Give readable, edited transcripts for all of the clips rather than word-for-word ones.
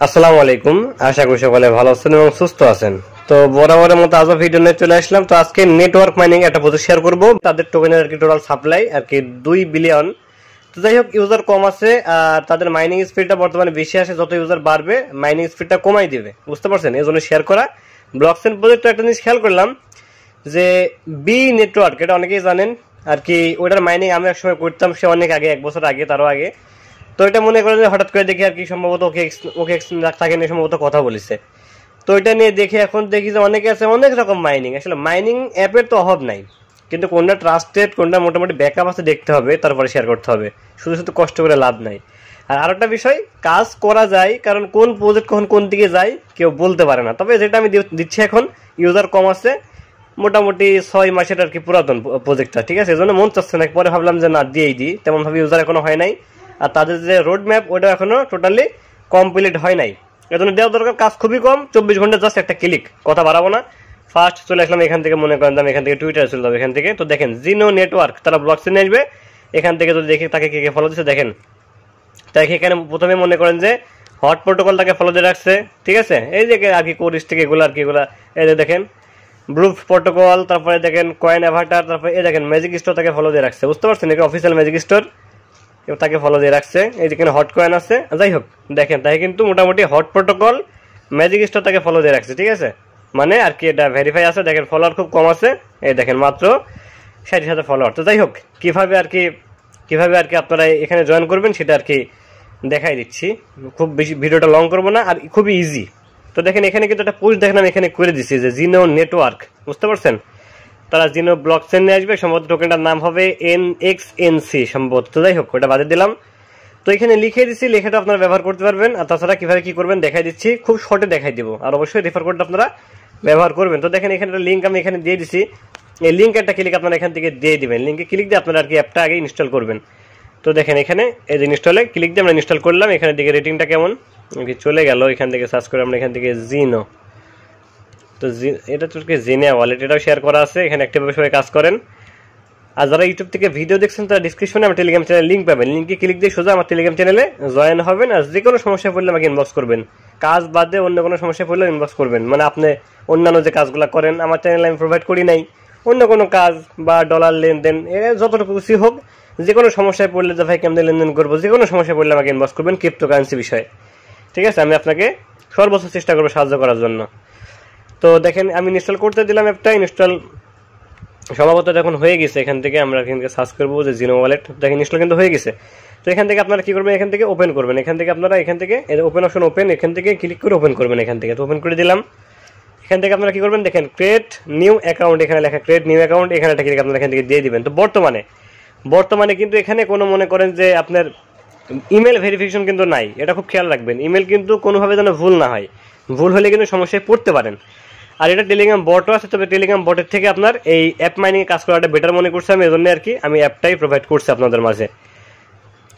আসসালামু আলাইকুম। আশা করি সকলে ভালো আছেন এবং সুস্থ আছেন। তো বরাবরের মতো আজও ভিডিও নিয়ে চলে আসলাম। তো আজকে নেটওয়ার্ক মাইনিং একটা প্রজেক্ট শেয়ার করব। তাদের টোকেনের আর কি টোটাল সাপ্লাই আর কি 2 বিলিয়ন। তো যাই হোক, ইউজার কম আছে আর তাদের মাইনিং স্পিডটা বর্তমানে বেশি আসে। যত ইউজার বাড়বে মাইনিং স্পিডটা কমাই দিবে, বুঝতে পারছেন? এই জন্য শেয়ার করা। ব্লকচেন প্রজেক্ট একটা জিনিস খেয়াল করলাম যে বি নেটওয়ার্ক, এটা অনেকেই জানেন আর কি। ওইটার মাইনিং আমি একসময় করতাম, সে অনেক আগে, 1 বছর আগে, তারও আগে। তো এটা মনে করেন যে হঠাৎ করে দেখি আর কি সম্ভবত ওকে ওকে তাকে নিয়ে সম্ভবত কথা বলেছে। তো এটা নিয়ে দেখে এখন দেখি যে অনেকে আছে অনেক রকম মাইনিং। আসলে মাইনিং অ্যাপের তো অভাব নাই, কিন্তু কোনটা ট্রাস্টেড, কোনটা মোটামুটি ব্যাকআপ আছে দেখতে হবে, তারপরে শেয়ার করতে হবে। শুধু শুধু কষ্ট করে লাভ নাই। আর আরেকটা বিষয়, কাজ করা যায়, কারণ কোন প্রজেক্ট কখন কোন দিকে যায় কেউ বলতে পারে না। তবে যেটা আমি দিচ্ছি এখন, ইউজার কম আছে, মোটামুটি 6 মাসের আর কি পুরাতন প্রজেক্টটা, ঠিক আছে? এই জন্য মন চাচ্ছে না, পরে ভাবলাম যে না, দিয়েই দিই। তেমন ভাবে ইউজার এখনো হয় নাই, আর তাদের যে রোড ম্যাপ ওটা এখনো টোটালি কমপ্লিট হয় নাই। এজন্য দেওয়া দরকার, কাজ খুবই কম, 24 ঘন্টা জাস্ট একটা ক্লিক। কথা বাড়াবো না, ফার্স্ট চলে আসলাম এখান থেকে। মনে করেন আমি এখান থেকে টুইটারে চলে যাবো। এখান থেকে তো দেখেন জিনো নেটওয়ার্ক, তারা ব্লকচেনে আসবে। এখান থেকে যদি দেখি তাকে কে কে ফলো দিচ্ছে দেখেন। তাকে এখানে প্রথমে মনে করেন যে হট প্রোটোকল তাকে ফলো দিয়ে রাখছে, ঠিক আছে? এই যে আর কি কোর স্টিক এগুলো আর কি, এগুলা এই যে দেখেন ব্রুফ প্রোটোকল, তারপরে দেখেন কয়েন অ্যাভাটার, তারপরে এই দেখেন ম্যাজিক স্টোর তাকে ফলো দিয়ে রাখছে, বুঝতে পারছেন? এটা অফিসিয়াল ম্যাজিক স্টোর, তাকে ফলো দিয়ে রাখছে। এই যেখানে হট কয়েন আছে, যাই হোক দেখেন তাই কিন্তু মোটামুটি হট প্রোটোকল, ম্যাজিক স্টোর তাকে ফলো দিয়ে রাখছে, ঠিক আছে? মানে আর কি এটা ভেরিফাই আছে। দেখেন ফলোয়ার খুব কম আছে, এই দেখেন মাত্র 60,000 ফলোয়ার। তো যাই হোক, কিভাবে আর কি আপনারা এখানে জয়েন করবেন সেটা আর কি দেখাই দিচ্ছি। খুব বেশি ভিডিওটা লং করবো না, আর খুবই ইজি। তো দেখেন এখানে কিন্তু একটা পোস্ট দেখেন আমি এখানে করে দিচ্ছি যে জিনো নেটওয়ার্ক, বুঝতে পারছেন? তারা জিনো ব্লকচেন নিয়ে আসবে, সম্ভবত টোকেনটার নাম হবে NXNC সম্ভবত। তো যাই হোক, ওটা বাদে দিলাম। তো এখানে লিখে দিচ্ছি, লেখাটা আপনারা ব্যবহার করতে পারবেন। আর তাছাড়া কিভাবে কি করবেন দেখাই দিচ্ছি, খুব শর্টে দেখাই দিব। আর অবশ্যই রেফার কোডটা আপনারা ব্যবহার করবেন। তো দেখেন এখানে একটা লিঙ্ক আমি এখানে দিয়ে দিচ্ছি। এই লিঙ্ক একটা ক্লিক আপনারা এখান থেকে দিয়ে দিবেন। লিঙ্কে ক্লিক দিয়ে আপনারা আর কি অ্যাপটা আগে ইনস্টল করবেন। তো দেখেন এখানে এই যে ইনস্টলে ক্লিক দিয়ে আমরা ইনস্টল করলাম। এখানে দিকে রেটিংটা কেমন চলে গেল। এখান থেকে সার্চ করে আমরা এখান থেকে জিনো, তো এটা তো জিনিয়া ওয়ালেট, এটাও শেয়ার করা আছে। এখানে অ্যাক্টিভভাবে সবাই কাজ করেন। আর যারা ইউটিউব থেকে ভিডিও দেখছেন তারা ডিসক্রিপশনে আমার টেলিগ্রাম চ্যানেল লিঙ্ক পাবেন। লিঙ্কে ক্লিক দিয়ে সোজা আমার টেলিগ্রাম চ্যানেলে জয়েন হবেন। আর যে কোনো সমস্যা পড়লে আমাকে ইনবক্স করবেন। কাজ বাদে অন্য কোনো সমস্যা পড়লে ইনবক্স করবেন। মানে আপনি অন্যান্য যে কাজগুলো করেন আমার চ্যানেলে আমি প্রোভাইড করি নাই, অন্য কোনো কাজ বা ডলার লেনদেন, যতটুকু খুশি হোক, যে কোনো সমস্যায় পড়লে যে ভাই কেমন লেনদেন করবো, যে কোনো সমস্যায় পড়লে আমাকে ইনবক্স করবেন ক্রিপ্টোকারেন্সি বিষয়ে, ঠিক আছে? আমি আপনাকে সর্বোচ্চ চেষ্টা করবো সাহায্য করার জন্য। তো দেখেন আমি ইনস্টল করতে দিলাম অ্যাপটা। ইনস্টল সম্ভবত এখন হয়ে গেছে। এখান থেকে আমরা এখান থেকে সার্চ করবো যে জিনো ওয়ালেট। দেখেন ইনস্টল কিন্তু হয়ে গেছে। তো এখান থেকে আপনারা কি করবেন, এখান থেকে ওপেন করবেন। এখান থেকে আপনারা এখান থেকে ওপেন অপশন, ওপেন, এখান থেকে ক্লিক করে ওপেন করবেন। এখান থেকে তো ওপেন করে দিলাম। এখান থেকে আপনারা কি করবেন দেখেন ক্রিয়েট নিউ অ্যাকাউন্ট, এখানে লেখা ক্রিয়েট নিউ অ্যাকাউন্ট, এখানে একটা ক্লিক আপনারা এখান থেকে দিয়ে দিবেন। তো বর্তমানে কিন্তু এখানে কোনো মনে করেন যে আপনার ইমেল ভেরিফিকেশন কিন্তু নাই, এটা খুব খেয়াল রাখবেন। ইমেল কিন্তু কোনোভাবে যেন ভুল না হয়, ভুল হলে কিন্তু সমস্যায় পড়তে পারেন। আর এটা টেলিগ্রাম বটও আছে, তবে টেলিগ্রাম বটের থেকে আপনার এই অ্যাপ মাইনিং কাজ করাটা বেটার মনে করছি আমি, এজন্য আর কি আমি অ্যাপটাই প্রোভাইড করছি আপনাদের মাঝে।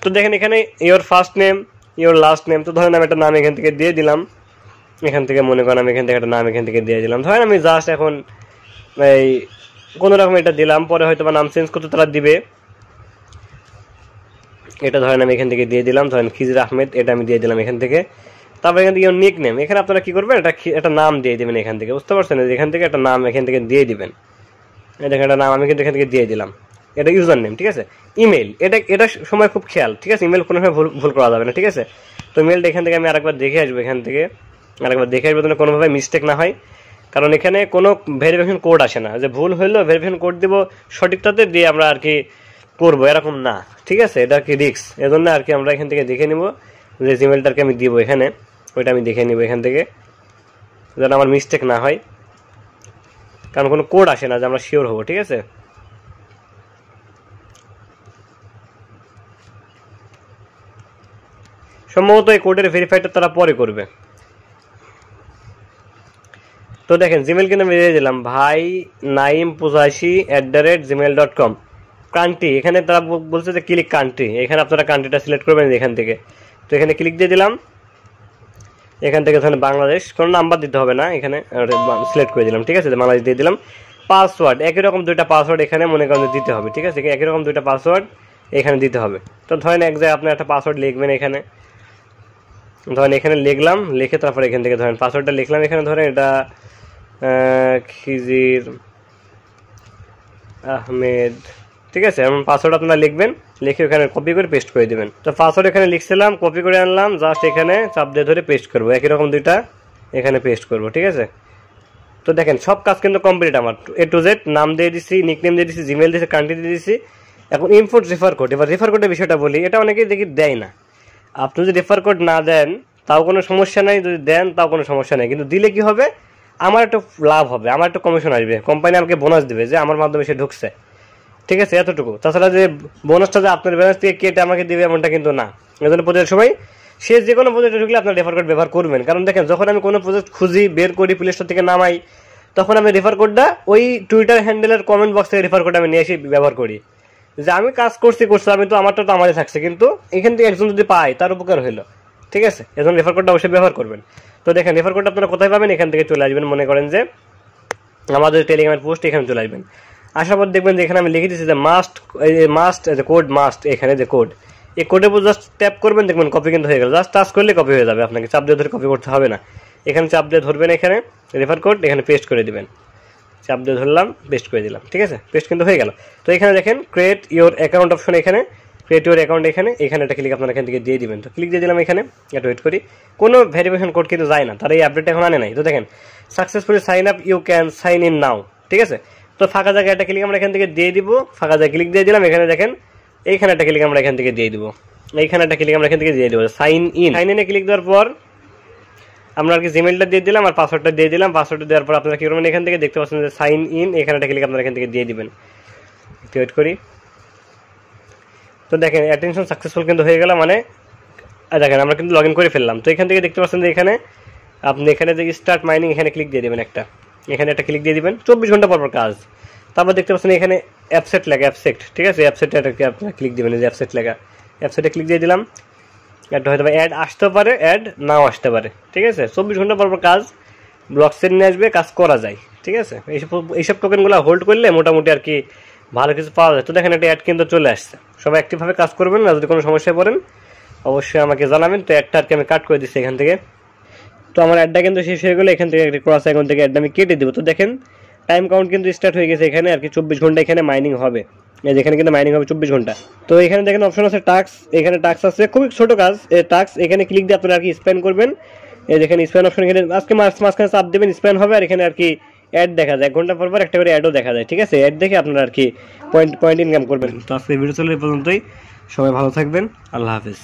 তো দেখেন এখানে your first name, your last name. তো ধরেন আমি একটা নাম এখান থেকে দিয়ে দিলাম। এখান থেকে মনে করেন আমি এখান থেকে একটা নাম এখান থেকে দিয়ে দিলাম। ধরেন আমি জাস্ট এখন এই কোনো রকম এটা দিলাম, পরে হয়তো বা নাম চেঞ্জ করতে তারা দিবে। এটা ধরেন আমি এখান থেকে দিয়ে দিলাম, ধরেন খিজির আহমেদ, এটা আমি দিয়ে দিলাম এখান থেকে। তারপর এখান থেকে নিক নেম, এখানে আপনারা কি করবেন একটা নাম দিয়ে দিবেন এখান থেকে, বুঝতে পারছেন? এখান থেকে একটা নাম এখান থেকে দিয়ে দিবেন। এটা একটা নাম আমি কিন্তু এখান থেকে দিয়ে দিলাম। এটা ইউজার নেম, ঠিক আছে? ইমেল, এটা সময় খুব খেয়াল, ঠিক আছে? ইমেল কোনো সময় ভুল করা যাবে না, ঠিক আছে? তো ইমেলটা এখান থেকে আমি আরেকবার দেখে আসবো। এখান থেকে আরেকবার দেখে আসবো যেন কোনোভাবে মিস্টেক না হয়, কারণ এখানে কোনো ভেরিফিকেশন কোড আসে না যে ভুল হইলো ভেরিফিকেশন কোড দিব সঠিকটাতে দিয়ে আমরা আর কি করবো, এরকম না, ঠিক আছে? এটা কি রিস্ক, এজন্য আর কি আমরা এখান থেকে দেখে নিব যে জিমেলটাকে আমি দিব এখানে, ওইটা আমি দেখে নিব এখান থেকে যেন আমার মিস্টেক না হয়, কারণ কোনো কোড আসে না যে আমরা শিওর হবো, ঠিক আছে? সম্ভবত এই কোডের ভেরিফাইটা তারা পরে করবে। তো দেখেন জিমেল কিন্তু আমি দিয়ে দিলাম ভাই naim85@gmail.com। কান্ট্রি এখানে তারা বলছে যে ক্লিক কান্ট্রি, এখানে আপনারা কান্ট্রিটা সিলেক্ট করবেন এখান থেকে। তো এখানে ক্লিক দিয়ে দিলাম। এখান থেকে ধরেন বাংলাদেশ, কোনো নাম্বার দিতে হবে না, এখানে সিলেক্ট করে দিলাম, ঠিক আছে? বাংলাদেশ দিয়ে দিলাম। পাসওয়ার্ড একই রকম 2টা পাসওয়ার্ড এখানে মনে করেন দিতে হবে, ঠিক আছে? একই রকম 2টা পাসওয়ার্ড এখানে দিতে হবে। তো ধরেন এক জায়গায় আপনি একটা পাসওয়ার্ড লিখবেন এখানে, ধরেন এখানে লিখলাম, লিখে তারপর এখান থেকে ধরেন পাসওয়ার্ডটা লিখলাম, এখানে ধরেন এটা খিজির আহমেদ, ঠিক আছে। এমন পাসওয়ার্ড আপনারা লিখবেন, লিখে ওখানে কপি করে পেস্ট করে দিবেন। তো পাসওয়ার্ড এখানে লিখছিলাম, কপি করে আনলাম, জাস্ট এখানে চাপ দিয়ে ধরে পেস্ট করবো, একই রকম দুইটা এখানে পেস্ট করবো, ঠিক আছে। তো দেখেন সব কাজ কিন্তু কমপ্লিট আমার, A to Z নাম দিয়ে দিচ্ছি, নিকনেম দিয়ে দিচ্ছি, জিমেল দিয়েছি, কান্ট্রি দিয়ে দিচ্ছি। এখন ইম্পোর্ট রেফার কোড, এবার রেফার কোডের বিষয়টা বলি, এটা অনেকেই দেখি দেয় না। আপনি যদি রেফার কোড না দেন তাও কোনো সমস্যা নাই, যদি দেন তাও কোনো সমস্যা নেই, কিন্তু দিলে কি হবে, আমার একটু লাভ হবে, আমার একটু কমিশন আসবে, কোম্পানি আমাকে বোনাস দেবে যে আমার মাধ্যমে সে ঢুকছে, ঠিক আছে, এতটুকু। তাছাড়া যে বোনাসটা যে আপনার ব্যালেন্স থেকে কেটে আমাকে দিবে এমনটা কিন্তু না। এজন্য প্রজেক্টের সময় সে যে কোনো প্রজেক্টে ঢুকলে আপনার রেফার কোড ব্যবহার করবেন, কারণ দেখেন যখন আমি কোনো প্রজেক্ট খুঁজি, বের করি, প্লে স্টোর থেকে নামাই, তখন আমি রেফার কোডটা ওই টুইটার হ্যান্ডেলের কমেন্ট বক্স থেকে রেফার কোড আমি নিয়ে এসে ব্যবহার করি, যে আমি কাজ করছি, আমি তো আমারটা তো আমারই থাকছে, কিন্তু এখান থেকে একজন যদি পায় তার উপকার হলো, ঠিক আছে। এজন্য রেফার কোডটা অবশ্যই ব্যবহার করবেন। তো দেখেন রেফার কোডটা আপনারা কোথায় পাবেন, এখান থেকে চলে আসবেন, মনে করেন যে আমাদের টেলিগ্রামের পোস্ট, এখানে চলে আসবেন। আসার পর দেখবেন যে এখানে আমি লিখে দিচ্ছি যে মাস্ট কোড মাস্ট, এখানে যে কোড, এই কোডের উপর জাস্ট ট্যাপ করবেন, দেখবেন কপি কিন্তু হয়ে গেল, জাস্ট টাচ করলে কপি হয়ে যাবে, আপনাকে চাপ দিয়ে ধরে কপি করতে হবে না। এখানে চাপ দিয়ে ধরবেন, এখানে রেফার কোড এখানে পেস্ট করে দিবেন, চাপ দিয়ে ধরলাম, পেস্ট করে দিলাম, ঠিক আছে, পেস্ট কিন্তু হয়ে গেল। তো এখানে দেখেন ক্রিয়েট ইওর অ্যাকাউন্ট অপশন, এখানে ক্রিয়েট ইওর অ্যাকাউন্ট, এখানে একটা ক্লিক আপনারা এখান থেকে দিয়ে দিবেন। তো ক্লিক দিয়ে দিলাম, এখানে একটু ওয়েট করি, কোনো ভেরিফিকেশন কোড কিন্তু যায় না, তারা এই আপডেট এখন আনে নাই। তো দেখেন successfully sign up, you can sign in now, ঠিক আছে। তো ফাঁকা জায়গায় একটা ক্লিক আমরা এখান থেকে দিয়ে দিব, ফাঁকা জায়গায় ক্লিক দিয়ে দিলাম, এখানে দেখেন এইখানে একটা ক্লিক আমরা এখান থেকে দিয়ে দিব, এইখানে একটা ক্লিক আমরা এখান থেকে দিয়ে দিব, সাইন ইনে ক্লিক দেওয়ার পর আমরা আর কি জিমেলটা দিয়ে দিলাম আর পাসওয়ার্ডটা দিয়ে দিলাম। পাসওয়ার্ডটা দেওয়ার পর আপনারা কি করবেন, এখান থেকে দেখতে পাচ্ছেন যে সাইন ইন, এখানে একটা ক্লিক আপনারা এখান থেকে দিয়ে দিবেন, ওয়েট করি। তো দেখেন অ্যাটেনশন সাকসেসফুল কিন্তু হয়ে গেল, মানে দেখেন আমরা কিন্তু লগ ইন করে ফেললাম। তো এখান থেকে দেখতে পাচ্ছেন যে এখানে আপনি এখানে যে স্টার্ট মাইনিং, এখানে ক্লিক দিয়ে দেবেন, এখানে একটা ক্লিক দিয়ে দিবেন, 24 ঘন্টা পর কাজ। তারপর দেখতে পাচ্ছেন এখানে অ্যাপসেট লেখা, ঠিক আছে, অ্যাপসেটে আপনারা ক্লিক দিবেন, যে অ্যাপসেট লেখা, অ্যাপসেটে ক্লিক দিয়ে দিলাম। একটা হয়তো অ্যাড আসতে পারে, অ্যাড নাও আসতে পারে, ঠিক আছে। 24 ঘন্টা পর কাজ ব্লকচেন নিয়ে আসবে, কাজ করা যায়, ঠিক আছে। এইসব টোকেনগুলো হোল্ড করলে মোটামুটি আর কি ভালো কিছু পাওয়া যায়। তো দেখেন একটা অ্যাড কিন্তু চলে আসছে, সবাই অ্যাক্টিভভাবে কাজ করবেন, না যদি কোনো সমস্যায় পড়েন অবশ্যই আমাকে জানাবেন। তো অ্যাডটা আর কি আমি কাট করে দিচ্ছি এখান থেকে। তো আমার অ্যাডটা কিন্তু শেষ হয়ে গেলে এখান থেকে ক্রস অ্যাকাউন্ট থেকে অ্যাডটা আমি কেটে দেবো। তো দেখেন টাইম কাউন্ট কিন্তু স্টার্ট হয়ে গেছে, এখানে আর কি 24 ঘন্টা এখানে মাইনিং হবে, এখানে কিন্তু মাইনিং হবে 24 ঘন্টা। তো এখানে দেখেন অপশন আছে টাস্ক, এখানে টাস্ক আছে, খুবই ছোট কাজ, এই টাস্ক এখানে ক্লিক দিয়ে আপনারা আর কি স্প্যান করবেন, এই দেখেন স্প্যান অপশন, এখানে আজকে মাঝখানে চাপ দেবেন, স্প্যান হবে, আর এখানে আর কি অ্যাড দেখা যায়, 1 ঘন্টা পর একটা করে অ্যাডও দেখা যায়, ঠিক আছে। অ্যাড দেখে আপনারা আর কি পয়েন্ট ইনকাম করবেন। তো আজকে ভিডিও চলে এই পর্যন্তই, সবাই ভালো থাকবেন, আল্লাহ হাফেজ।